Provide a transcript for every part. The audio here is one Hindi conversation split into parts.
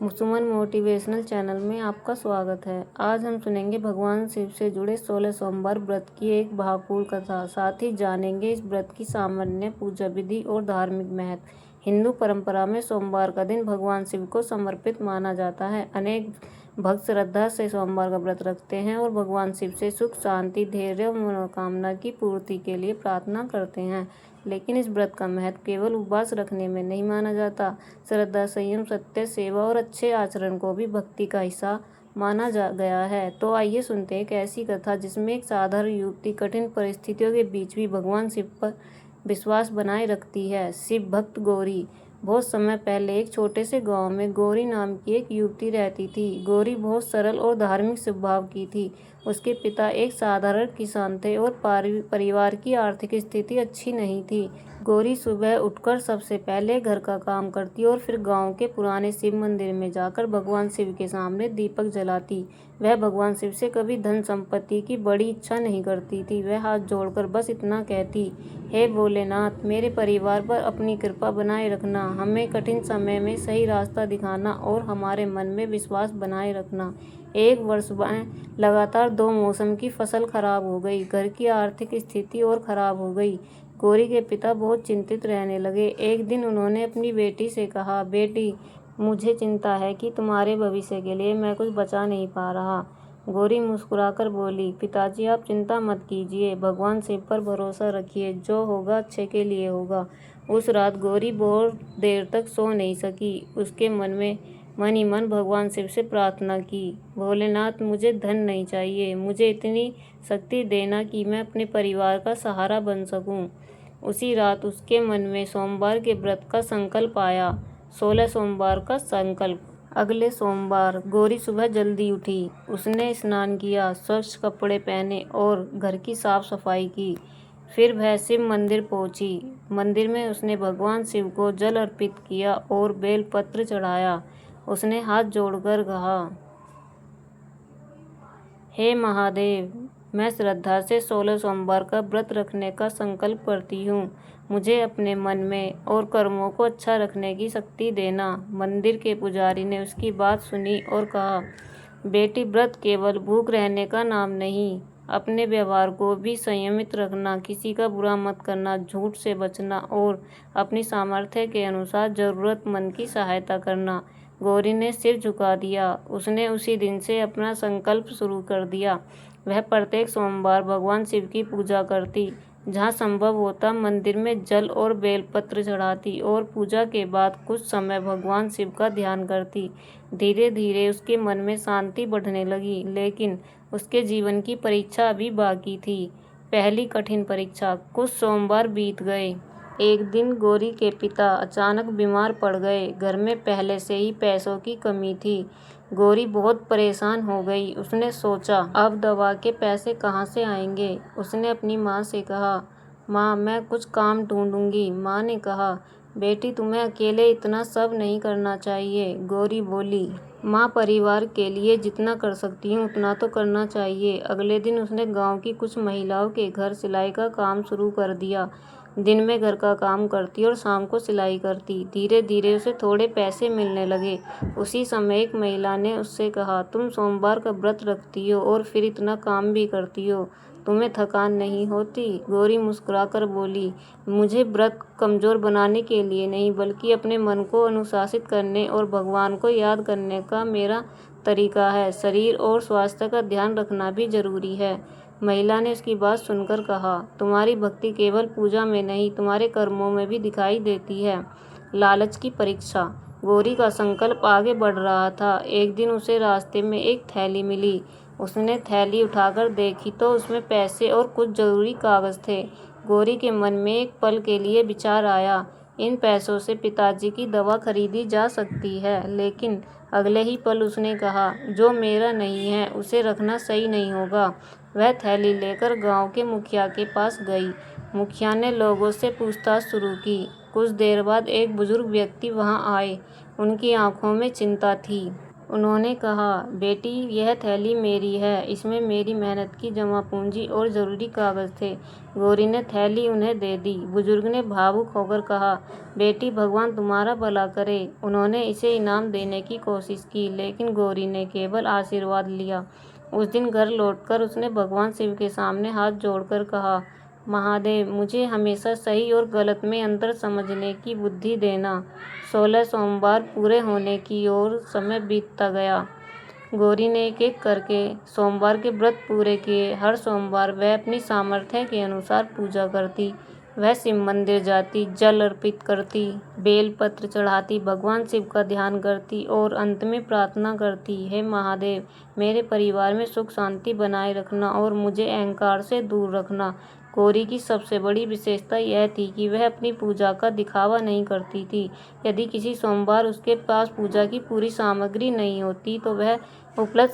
सुमन मोटिवेशनल चैनल में आपका स्वागत है। आज हम सुनेंगे भगवान शिव से जुड़े 16 सोमवार व्रत की एक भावपूर्ण कथा। साथ ही जानेंगे इस व्रत की सामान्य पूजा विधि और धार्मिक महत्व। हिंदू परंपरा में सोमवार का दिन भगवान शिव को समर्पित माना जाता है। अनेक भक्त श्रद्धा से सोमवार का व्रत रखते हैं और भगवान शिव से सुख, शांति, धैर्य और मनोकामना की पूर्ति के लिए प्रार्थना करते हैं। लेकिन इस व्रत का महत्व केवल उपवास रखने में नहीं माना जाता। श्रद्धा, संयम, सत्य, सेवा और अच्छे आचरण को भी भक्ति का हिस्सा माना जा गया है। तो आइए सुनते हैं एक ऐसी कथा जिसमें एक साधारण युवती कठिन परिस्थितियों के बीच भी भगवान शिव पर विश्वास बनाए रखती है। शिव भक्त गौरी। बहुत समय पहले एक छोटे से गांव में गौरी नाम की एक युवती रहती थी। गौरी बहुत सरल और धार्मिक स्वभाव की थी। उसके पिता एक साधारण किसान थे और परिवार की आर्थिक स्थिति अच्छी नहीं थी। गौरी सुबह उठकर सबसे पहले घर का काम करती और फिर गांव के पुराने शिव मंदिर में जाकर भगवान शिव के सामने दीपक जलाती। वह भगवान शिव से कभी धन संपत्ति की बड़ी इच्छा नहीं करती थी। वह हाथ जोड़कर बस इतना कहती, हे भोलेनाथ, मेरे परिवार पर अपनी कृपा बनाए रखना, हमें कठिन समय में सही रास्ता दिखाना और हमारे मन में विश्वास बनाए रखना। एक वर्ष में लगातार 2 मौसम की फसल खराब हो गई। घर की आर्थिक स्थिति और खराब हो गई। गौरी के पिता बहुत चिंतित रहने लगे। एक दिन उन्होंने अपनी बेटी से कहा, बेटी, मुझे चिंता है कि तुम्हारे भविष्य के लिए मैं कुछ बचा नहीं पा रहा। गौरी मुस्कुराकर बोली, पिताजी, आप चिंता मत कीजिए, भगवान शिव पर भरोसा रखिए, जो होगा अच्छे के लिए होगा। उस रात गौरी बहुत देर तक सो नहीं सकी। उसके मन ही मन भगवान शिव से प्रार्थना की, भोलेनाथ, मुझे धन नहीं चाहिए, मुझे इतनी शक्ति देना कि मैं अपने परिवार का सहारा बन सकूं। उसी रात उसके मन में सोमवार के व्रत का संकल्प आया। 16 सोमवार का संकल्प। अगले सोमवार गौरी सुबह जल्दी उठी। उसने स्नान किया, स्वच्छ कपड़े पहने और घर की साफ सफाई की। फिर वह शिव मंदिर पहुंची। मंदिर में उसने भगवान शिव को जल अर्पित किया और बेल पत्र चढ़ाया। उसने हाथ जोड़कर कहा, हे महादेव, मैं श्रद्धा से 16 सोमवार का व्रत रखने का संकल्प करती हूँ। मुझे अपने मन में और कर्मों को अच्छा रखने की शक्ति देना। मंदिर के पुजारी ने उसकी बात सुनी और कहा, बेटी, व्रत केवल भूख रहने का नाम नहीं, अपने व्यवहार को भी संयमित रखना, किसी का बुरा मत करना, झूठ से बचना और अपनी सामर्थ्य के अनुसार जरूरतमंद की सहायता करना। गौरी ने सिर झुका दिया। उसने उसी दिन से अपना संकल्प शुरू कर दिया। वह प्रत्येक सोमवार भगवान शिव की पूजा करती, जहाँ संभव होता मंदिर में जल और बेलपत्र चढ़ाती और पूजा के बाद कुछ समय भगवान शिव का ध्यान करती। धीरे धीरे उसके मन में शांति बढ़ने लगी, लेकिन उसके जीवन की परीक्षा अभी बाकी थी। पहली कठिन परीक्षा। कुछ सोमवार बीत गए। एक दिन गौरी के पिता अचानक बीमार पड़ गए। घर में पहले से ही पैसों की कमी थी। गौरी बहुत परेशान हो गई। उसने सोचा, अब दवा के पैसे कहाँ से आएंगे। उसने अपनी माँ से कहा, माँ, मैं कुछ काम ढूंढूंगी। माँ ने कहा, बेटी, तुम्हें अकेले इतना सब नहीं करना चाहिए। गौरी बोली, माँ, परिवार के लिए जितना कर सकती हूँ उतना तो करना चाहिए। अगले दिन उसने गांव की कुछ महिलाओं के घर सिलाई का काम शुरू कर दिया। दिन में घर का काम करती और शाम को सिलाई करती। धीरे धीरे उसे थोड़े पैसे मिलने लगे। उसी समय एक महिला ने उससे कहा, तुम सोमवार का व्रत रखती हो और फिर इतना काम भी करती हो, तुम्हें थकान नहीं होती? गौरी मुस्कुराकर बोली, मुझे व्रत कमजोर बनाने के लिए नहीं, बल्कि अपने मन को अनुशासित करने और भगवान को याद करने का मेरा तरीका है। शरीर और स्वास्थ्य का ध्यान रखना भी जरूरी है। महिला ने उसकी बात सुनकर कहा, तुम्हारी भक्ति केवल पूजा में नहीं, तुम्हारे कर्मों में भी दिखाई देती है। लालच की परीक्षा। गौरी का संकल्प आगे बढ़ रहा था। एक दिन उसे रास्ते में एक थैली मिली। उसने थैली उठाकर देखी तो उसमें पैसे और कुछ जरूरी कागज थे। गौरी के मन में एक पल के लिए विचार आया, इन पैसों से पिताजी की दवा खरीदी जा सकती है। लेकिन अगले ही पल उसने कहा, जो मेरा नहीं है उसे रखना सही नहीं होगा। वह थैली लेकर गांव के मुखिया के पास गई। मुखिया ने लोगों से पूछताछ शुरू की। कुछ देर बाद एक बुजुर्ग व्यक्ति वहां आए। उनकी आंखों में चिंता थी। उन्होंने कहा, बेटी यह थैली मेरी है, इसमें मेरी मेहनत की जमा पूंजी और ज़रूरी कागज़ थे। गौरी ने थैली उन्हें दे दी। बुजुर्ग ने भावुक होकर कहा, बेटी भगवान तुम्हारा भला करे। उन्होंने इसे इनाम देने की कोशिश की, लेकिन गौरी ने केवल आशीर्वाद लिया। उस दिन घर लौटकर उसने भगवान शिव के सामने हाथ जोड़कर कहा, महादेव मुझे हमेशा सही और गलत में अंतर समझने की बुद्धि देना। 16 सोमवार पूरे होने की ओर समय बीतता गया। गौरी ने एक एक करके सोमवार के व्रत पूरे किए। हर सोमवार वह अपनी सामर्थ्य के अनुसार पूजा करती। वह शिव मंदिर जाती, जल अर्पित करती, बेलपत्र चढ़ाती, भगवान शिव का ध्यान करती और अंत में प्रार्थना करती, हे महादेव मेरे परिवार में सुख शांति बनाए रखना और मुझे अहंकार से दूर रखना। गौरी की सबसे बड़ी विशेषता यह थी कि वह अपनी पूजा का दिखावा नहीं करती थी। यदि किसी सोमवार उसके पास पूजा की पूरी सामग्री नहीं होती तो वह उपलब्ध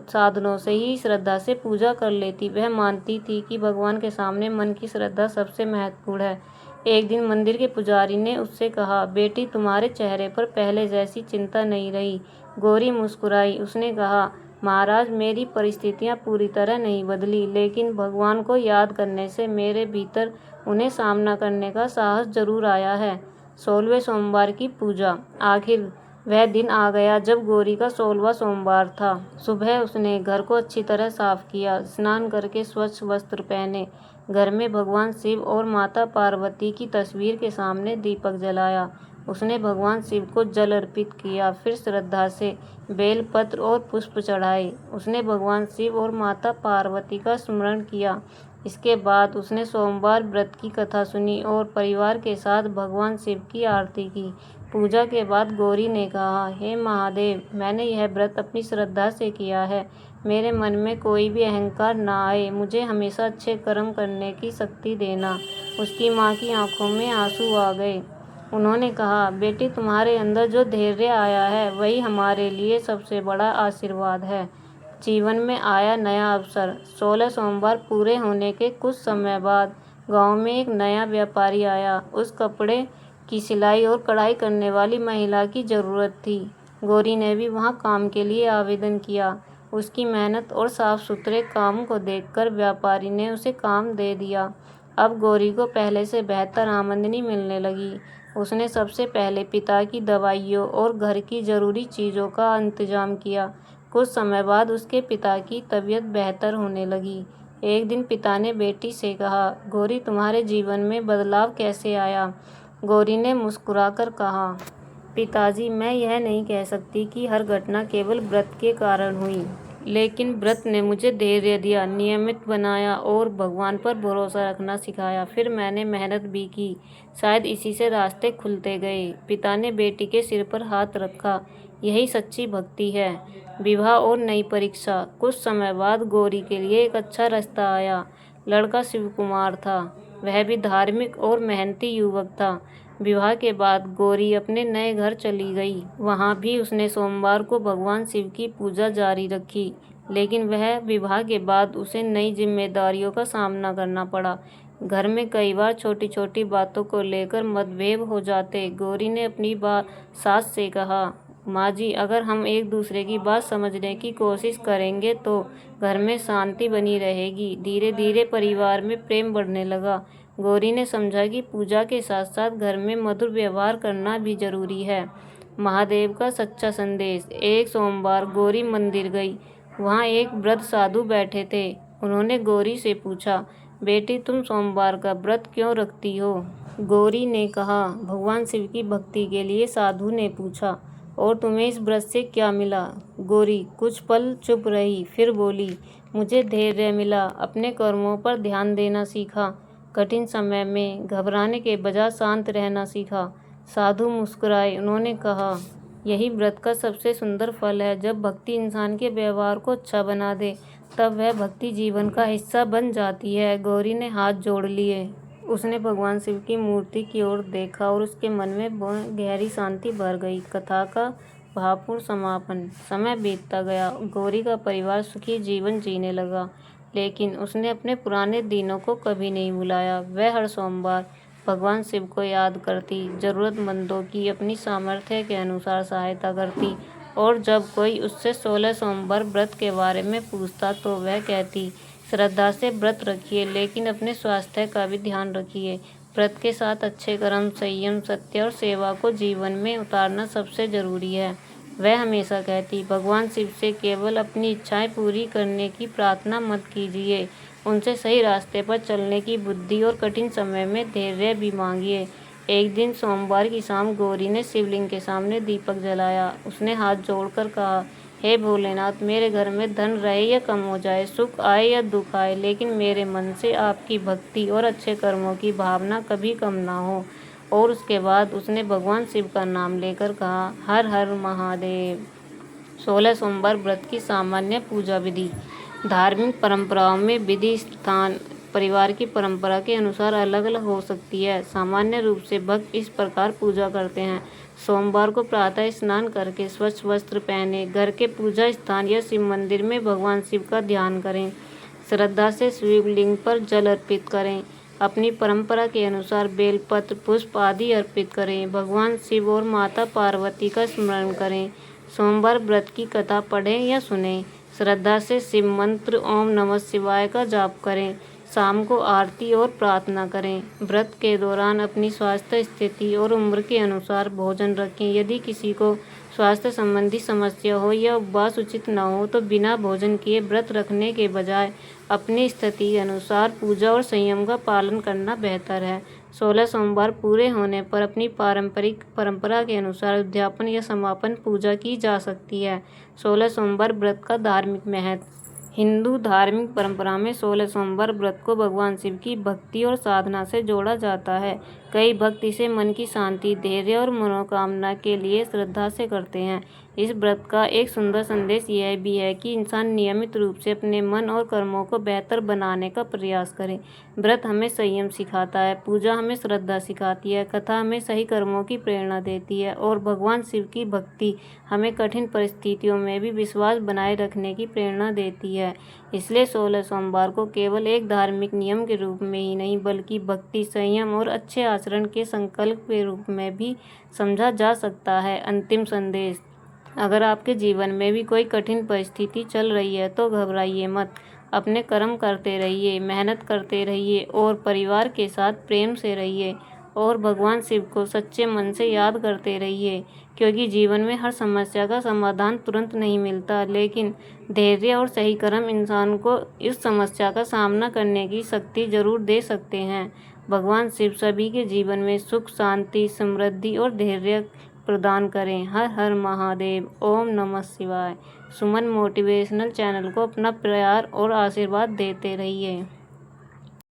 साधनों से ही श्रद्धा से पूजा कर लेती। वह मानती थी कि भगवान के सामने मन की श्रद्धा सबसे महत्वपूर्ण है। एक दिन मंदिर के पुजारी ने उससे कहा, बेटी तुम्हारे चेहरे पर पहले जैसी चिंता नहीं रही। गौरी मुस्कुराई। उसने कहा, महाराज मेरी परिस्थितियां पूरी तरह नहीं बदली, लेकिन भगवान को याद करने से मेरे भीतर उन्हें सामना करने का साहस जरूर आया है। 16वें सोमवार की पूजा। आखिर वह दिन आ गया जब गौरी का 16वां सोमवार था। सुबह उसने घर को अच्छी तरह साफ किया, स्नान करके स्वच्छ वस्त्र पहने, घर में भगवान शिव और माता पार्वती की तस्वीर के सामने दीपक जलाया। उसने भगवान शिव को जल अर्पित किया, फिर श्रद्धा से बेलपत्र और पुष्प चढ़ाए। उसने भगवान शिव और माता पार्वती का स्मरण किया। इसके बाद उसने सोमवार व्रत की कथा सुनी और परिवार के साथ भगवान शिव की आरती की। पूजा के बाद गौरी ने कहा, हे महादेव मैंने यह व्रत अपनी श्रद्धा से किया है। मेरे मन में कोई भी अहंकार ना आए, मुझे हमेशा अच्छे कर्म करने की शक्ति देना। उसकी माँ की आंखों में आंसू आ गए। उन्होंने कहा, बेटी तुम्हारे अंदर जो धैर्य आया है वही हमारे लिए सबसे बड़ा आशीर्वाद है। जीवन में आया नया अवसर। 16 सोमवार पूरे होने के कुछ समय बाद गांव में एक नया व्यापारी आया। उस कपड़े की सिलाई और कढ़ाई करने वाली महिला की ज़रूरत थी। गौरी ने भी वहां काम के लिए आवेदन किया। उसकी मेहनत और साफ सुथरे काम को देखकर व्यापारी ने उसे काम दे दिया। अब गौरी को पहले से बेहतर आमदनी मिलने लगी। उसने सबसे पहले पिता की दवाइयों और घर की ज़रूरी चीज़ों का इंतजाम किया। कुछ समय बाद उसके पिता की तबीयत बेहतर होने लगी। एक दिन पिता ने बेटी से कहा, गौरी तुम्हारे जीवन में बदलाव कैसे आया? गौरी ने मुस्कुराकर कहा, पिताजी मैं यह नहीं कह सकती कि हर घटना केवल व्रत के कारण हुई, लेकिन व्रत ने मुझे धैर्य दिया, नियमित बनाया और भगवान पर भरोसा रखना सिखाया। फिर मैंने मेहनत भी की, शायद इसी से रास्ते खुलते गए। पिता ने बेटी के सिर पर हाथ रखा, यही सच्ची भक्ति है। विवाह और नई परीक्षा। कुछ समय बाद गौरी के लिए एक अच्छा रास्ता आया। लड़का शिव कुमार था, वह भी धार्मिक और मेहनती युवक था। विवाह के बाद गौरी अपने नए घर चली गई। वहाँ भी उसने सोमवार को भगवान शिव की पूजा जारी रखी, लेकिन वह विवाह के बाद उसे नई जिम्मेदारियों का सामना करना पड़ा। घर में कई बार छोटी छोटी बातों को लेकर मतभेद हो जाते। गौरी ने अपनी बात सास से कहा, माँ जी अगर हम एक दूसरे की बात समझने की कोशिश करेंगे तो घर में शांति बनी रहेगी। धीरे धीरे परिवार में प्रेम बढ़ने लगा। गौरी ने समझा कि पूजा के साथ साथ घर में मधुर व्यवहार करना भी जरूरी है। महादेव का सच्चा संदेश। एक सोमवार गौरी मंदिर गई। वहाँ एक वृद्ध साधु बैठे थे। उन्होंने गौरी से पूछा, बेटी तुम सोमवार का व्रत क्यों रखती हो? गौरी ने कहा, भगवान शिव की भक्ति के लिए। साधु ने पूछा, और तुम्हें इस व्रत से क्या मिला? गौरी कुछ पल चुप रही, फिर बोली, मुझे धैर्य मिला, अपने कर्मों पर ध्यान देना सीखा, कठिन समय में घबराने के बजाय शांत रहना सीखा। साधु मुस्कुराए। उन्होंने कहा, यही व्रत का सबसे सुंदर फल है। जब भक्ति इंसान के व्यवहार को अच्छा बना दे तब वह भक्ति जीवन का हिस्सा बन जाती है। गौरी ने हाथ जोड़ लिए। उसने भगवान शिव की मूर्ति की ओर देखा और उसके मन में गहरी शांति भर गई। कथा का भावपूर्ण समापन। समय बीतता गया। गौरी का परिवार सुखी जीवन जीने लगा, लेकिन उसने अपने पुराने दिनों को कभी नहीं भुलाया। वह हर सोमवार भगवान शिव को याद करती, जरूरतमंदों की अपनी सामर्थ्य के अनुसार सहायता करती और जब कोई उससे 16 सोमवार व्रत के बारे में पूछता तो वह कहती, श्रद्धा से व्रत रखिए, लेकिन अपने स्वास्थ्य का भी ध्यान रखिए। व्रत के साथ अच्छे कर्म, संयम, सत्य और सेवा को जीवन में उतारना सबसे जरूरी है। वह हमेशा कहती, भगवान शिव से केवल अपनी इच्छाएं पूरी करने की प्रार्थना मत कीजिए, उनसे सही रास्ते पर चलने की बुद्धि और कठिन समय में धैर्य भी मांगिए। एक दिन सोमवार की शाम गौरी ने शिवलिंग के सामने दीपक जलाया। उसने हाथ जोड़कर कहा, हे भोलेनाथ, मेरे घर में धन रहे या कम हो जाए, सुख आए या दुख आए, लेकिन मेरे मन से आपकी भक्ति और अच्छे कर्मों की भावना कभी कम ना हो। और उसके बाद उसने भगवान शिव का नाम लेकर कहा, हर हर महादेव। 16 सोमवार व्रत की सामान्य पूजा विधि। धार्मिक परंपराओं में विधि स्थान परिवार की परंपरा के अनुसार अलग अलग हो सकती है। सामान्य रूप से भक्त इस प्रकार पूजा करते हैं। सोमवार को प्रातः स्नान करके स्वच्छ वस्त्र पहने घर के पूजा स्थान या शिव मंदिर में भगवान शिव का ध्यान करें। श्रद्धा से शिवलिंग पर जल अर्पित करें। अपनी परंपरा के अनुसार बेलपत्र, पुष्प आदि अर्पित करें। भगवान शिव और माता पार्वती का स्मरण करें। सोमवार व्रत की कथा पढ़ें या सुनें। श्रद्धा से शिव मंत्र ओम नमः शिवाय का जाप करें। शाम को आरती और प्रार्थना करें। व्रत के दौरान अपनी स्वास्थ्य स्थिति और उम्र के अनुसार भोजन रखें। यदि किसी को स्वास्थ्य संबंधी समस्या हो या उपवास उचित न हो तो बिना भोजन किए व्रत रखने के बजाय अपनी स्थिति के अनुसार पूजा और संयम का पालन करना बेहतर है। 16 सोमवार पूरे होने पर अपनी पारंपरिक परंपरा के अनुसार उद्यापन या समापन पूजा की जा सकती है। 16 सोमवार व्रत का धार्मिक महत्व। हिंदू धार्मिक परंपरा में 16 सोमवार व्रत को भगवान शिव की भक्ति और साधना से जोड़ा जाता है। कई भक्त इसे मन की शांति, धैर्य और मनोकामना के लिए श्रद्धा से करते हैं। इस व्रत का एक सुंदर संदेश यह भी है कि इंसान नियमित रूप से अपने मन और कर्मों को बेहतर बनाने का प्रयास करे। व्रत हमें संयम सिखाता है, पूजा हमें श्रद्धा सिखाती है, कथा हमें सही कर्मों की प्रेरणा देती है और भगवान शिव की भक्ति हमें कठिन परिस्थितियों में भी विश्वास बनाए रखने की प्रेरणा देती है। इसलिए 16 सोमवार को केवल एक धार्मिक नियम के रूप में ही नहीं बल्कि भक्ति, संयम और अच्छे आचरण के संकल्प के रूप में भी समझा जा सकता है। अंतिम संदेश। अगर आपके जीवन में भी कोई कठिन परिस्थिति चल रही है तो घबराइए मत। अपने कर्म करते रहिए, मेहनत करते रहिए और परिवार के साथ प्रेम से रहिए और भगवान शिव को सच्चे मन से याद करते रहिए, क्योंकि जीवन में हर समस्या का समाधान तुरंत नहीं मिलता, लेकिन धैर्य और सही कर्म इंसान को इस समस्या का सामना करने की शक्ति जरूर दे सकते हैं। भगवान शिव सभी के जीवन में सुख, शांति, समृद्धि और धैर्य प्रदान करें। हर हर महादेव। ओम नमः शिवाय। सुमन मोटिवेशनल चैनल को अपना प्यार और आशीर्वाद देते रहिए।